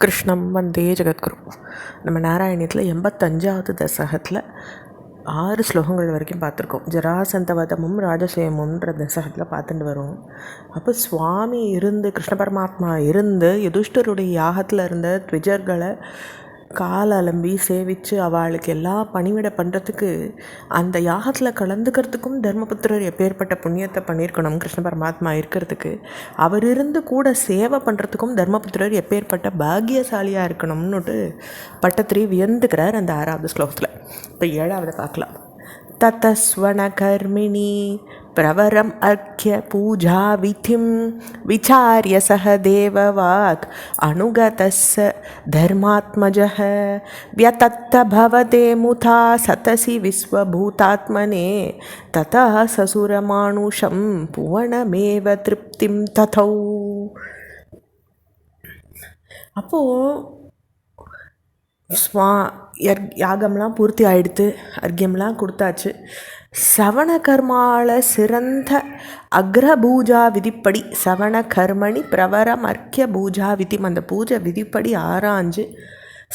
கிருஷ்ணம் வந்தே ஜெகத்குரு. நம்ம நாராயணியத்தில் 85வது தசகத்தில் 6 ஸ்லோகங்கள் வரைக்கும் பார்த்துருக்கோம். ஜராசந்தவதமும் ராஜசேமுன்ற தசகத்தில் பார்த்துட்டு வரோம். அப்போ சுவாமி இருந்து, கிருஷ்ண பரமாத்மா இருந்து யுதிஷ்டருடைய யாகத்தில் இருந்த த்விஜர்களை கால் அலம்பி சேவித்து அவளுக்கு எல்லாம் பணிவிடை பண்ணுறதுக்கு, அந்த யாகத்தில் கலந்துக்கிறதுக்கும் தர்மபுத்திரர் எப்பேற்பட்ட புண்ணியத்தை பண்ணியிருக்கணும் கிருஷ்ண பரமாத்மா இருக்கிறதுக்கு, அவர் இருந்து கூட சேவை பண்ணுறதுக்கும் தர்மபுத்திரர் எப்பேற்பட்ட பாக்கியசாலியாக இருக்கணும்னுட்டு பட்டத்திரி வியந்துக்கிறார் அந்த 6வது ஸ்லோகத்தில். இப்போ 7வது பார்க்கலாம். ததஸ்வனகர்மிணி பிரவரம் அர்க்ய பூஜா விதிம் விசாரிய சஹ தேவவாக் அனுகதஸ்ஸ தர்மாத்மஜஹ வ்யதத்த பவதே முதா சதசி விஸ்வபூதாத்மனே ததா சசுரமானுஷம் புவனமேவ திருப்திம் ததௌ. அப்போது யாகம்லாம் பூர்த்தி ஆகிடுத்து, அர்க்கியம்லாம் கொடுத்தாச்சு. சவண கர்மாவில் சிறந்த அக்ரபூஜா விதிப்படி, சவண கர்மணி பிரவரம் அர்க்கிய பூஜா விதி, அந்த பூஜை விதிப்படி ஆராய்ஞ்சு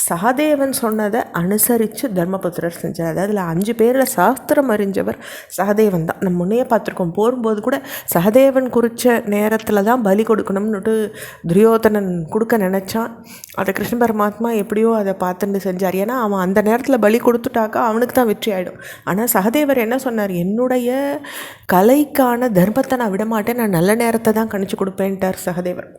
சகதேவன் சொன்னதை அனுசரித்து தர்மபுத்திரர் செஞ்சார். அதாவது அதில் 5 பேரில் சாஸ்திரம் அறிஞ்சவர் சகதேவன் தான். நம்ம முன்னையே பார்த்துருக்கோம். போகும்போது கூட சகதேவன் குறித்த நேரத்தில் தான் பலி கொடுக்கணும்னுட்டு துரியோதனன் கொடுக்க நினச்சான். அதை கிருஷ்ண பரமாத்மா எப்படியோ அதை பார்த்துட்டு செஞ்சார். ஏன்னா அவன் அந்த நேரத்தில் பலி கொடுத்துட்டாக்கா அவனுக்கு தான் வெற்றி ஆகிடும். ஆனால் சகதேவர் என்ன சொன்னார், என்னுடைய கலைக்கான தர்மத்தை நான் விடமாட்டேன், நான் நல்ல நேரத்தை தான் கணிச்சு கொடுப்பேன்ட்டார் சகதேவர்.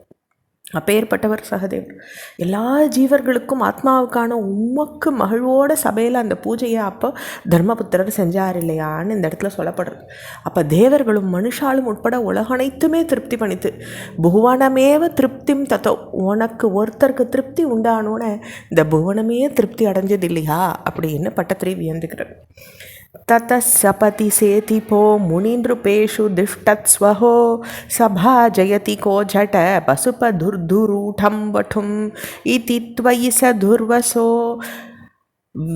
அப்பேற்பட்டவர் சகதேவர். எல்லா ஜீவர்களுக்கும் ஆத்மாவுக்கான உமக்கு மகிழ்வோட சபையில் அந்த பூஜையை அப்போ தர்மபுத்திரர் செஞ்சார் இல்லையான்னு இந்த இடத்துல சொல்லப்படுறது. அப்போ தேவர்களும் மனுஷாலும் உட்பட உலகனைத்துமே திருப்தி பண்ணித்து. புவனமேவ திருப்திம் தத்தோ, உனக்கு ஒருத்தருக்கு திருப்தி உண்டானோன்னு இந்த புவனமே திருப்தி அடைஞ்சது இல்லையா அப்படின்னு பட்டத்திரி வியந்துக்கிறார். தத சபதி சேதிபோ முனிநృபேஷு திஷ்டத்ஸ்வஹோ சபா ஜயதி கோ ஜட பசுபதுர்துரூடம் வடும் இதி த்வயி ச துர்வசோ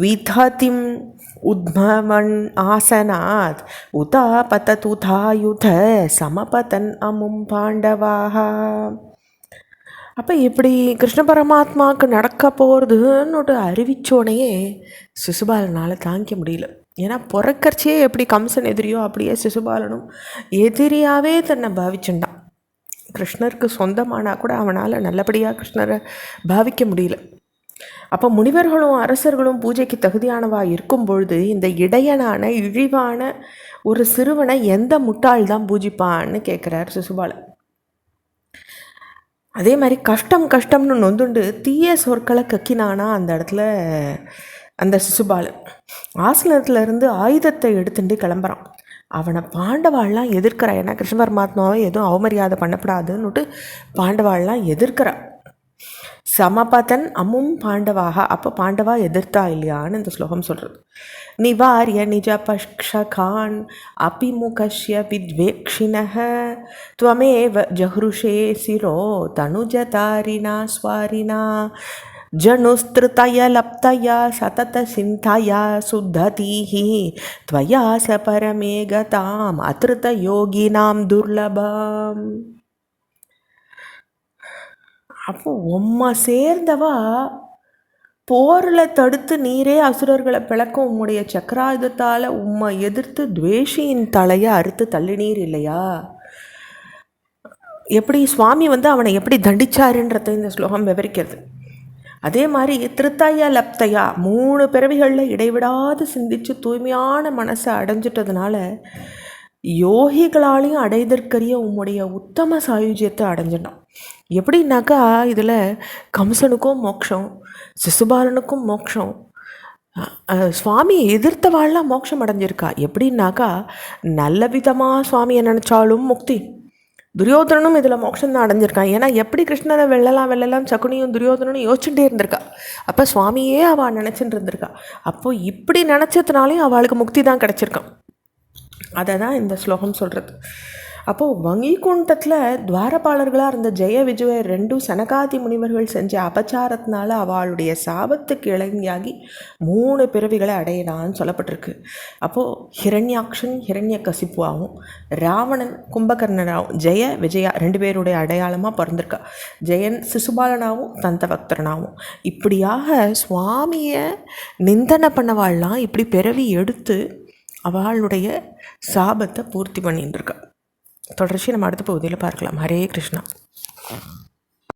விததிம் உத்மவன் ஆசனாத் உதா பததுதாயுத சமபதன் அமும் பாண்டவாக. அப்போ இப்படி கிருஷ்ண பரமாத்மாவுக்கு நடக்க போகிறதுன்னு அறிவிச்சோனையே சிசுபாலனால் தாங்கிக்க முடியல. ஏன்னா பிறக்கர்ச்சியே எப்படி கம்சன் எதிரியோ அப்படியே சிசுபாலனும் எதிரியாகவே தன்னை பாவிச்சுட்டான். கிருஷ்ணருக்கு சொந்தமானால் கூட அவனால் நல்லபடியாக கிருஷ்ணரை பாவிக்க முடியல. அப்போ முனிவர்களும் அரசர்களும் பூஜைக்கு தகுதியானவாக இருக்கும் பொழுது இந்த இடையனான இழிவான ஒரு சிறுவனை எந்த முட்டாள் தான் பூஜிப்பான்னு கேட்குறார் சிசுபாலன். அதே மாதிரி கஷ்டம்னு நொந்துண்டு தீய சொற்களை கக்கினானா அந்த இடத்துல அந்த சிசுபாலன். ஆசனத்தில் இருந்து ஆயுதத்தை எடுத்துட்டு கிளம்புறான். அவனை பாண்டவாள்லாம் எதிர்க்கிறா. ஏன்னா கிருஷ்ண பரமாத்மாவை எதுவும் அவமரியாதை பண்ணப்படாதுன்னுட்டு பாண்டவாள்லாம் எதிர்க்கிறா. சமபதன் அமும் பாண்டவாக. அப்போ பாண்டவா எதிர்த்தா இல்லையான்னு இந்த ஸ்லோகம் சொல்கிறது. நிவாரிய நிஜ பக்ஷகான் அபிமுகஷ்ய வித்வேக்ஷிணஹ த்வமேவ ஜஹ்ருஷே சிரோ தனுஜதாரிணா ஸ்வாரிணா ஜனுஸ்திருதய லப்தயா சதத சிந்தயா சுத்ததீஹி த்வயா ச பரமே கதாம் அத்ருத யோகினாம் துர்லபாம். அப்போ உம்மை சேர்ந்தவா போரில் தடுத்து நீரே அசுரர்களை பிளக்கும் உம்முடைய சக்கராயுதத்தால் உம்மை எதிர்த்து துவேஷியின் தலையை அறுத்து தள்ளினீர் இல்லையா? எப்படி சுவாமி அவனை எப்படி தண்டிச்சாருன்றதை இந்த ஸ்லோகம் விவரிக்கிறது. அதே மாதிரி திருத்தயா லப்தையா 3 பிறவிகளில் இடைவிடாது சிந்தித்து தூய்மையான மனசை அடைஞ்சிட்டதுனால யோகிகளாலையும் அடைதற்கரிய உம்முடைய உத்தம சாயுஜ்யத்தை அடைஞ்சிட்டோம். எப்படின்னாக்கா இதில் கம்சனுக்கும் மோட்சம், சிசுபாலனுக்கும் மோட்சம், சுவாமியை எதிர்த்தவாள்லாம் மோட்சம் அடைஞ்சிருக்கா. எப்படின்னாக்கா நல்ல விதமாக சுவாமியை நினச்சாலும் முக்தி, துரியோதனனும் இதில் மோட்சம்தான் அடைஞ்சிருக்கான். ஏன்னா எப்படி கிருஷ்ணனை வெல்லலாம் சகுனியும் துரியோதனனும் யோசிச்சுட்டே இருந்திருக்கா. அப்போ சுவாமியே அவள் நினச்சிட்டு இருந்திருக்கா. அப்போது இப்படி நினச்சதுனாலையும் அவளுக்கு முக்தி தான் கிடச்சிருக்கான். அதை தான் இந்த ஸ்லோகம் சொல்கிறது. அப்போது வைகுண்டத்தில் துவாரபாலர்களாக இருந்த ஜெய விஜய ரெண்டும் சனகாதி முனிவர்கள் செஞ்ச அபச்சாரத்தினால அவளுடைய சாபத்துக்கு இளைஞாகி 3 பிறவிகளை அடையிறான்னு சொல்லப்பட்டிருக்கு. அப்போது ஹிரண்யாக்ஷன் ஹிரண்ய கசிப்புவாகவும் ராவணன் கும்பகர்ணனாகவும் ஜெய விஜயா 2 பேருடைய அடையாளமாக பிறந்திருக்கா. ஜெயன் சிசுபாலனாகவும் தந்தபக்தரனாகவும் இப்படியாக சுவாமியை நிந்தனை பண்ணவாள்லாம் இப்படி பிறவி எடுத்து அவளுடைய சாபத்தை பூர்த்தி பண்ணிட்டு இருக்கா. தொடர்ச்சி நம்ம அடுத்த பகுதியில் பார்க்கலாம். ஹரே கிருஷ்ணா.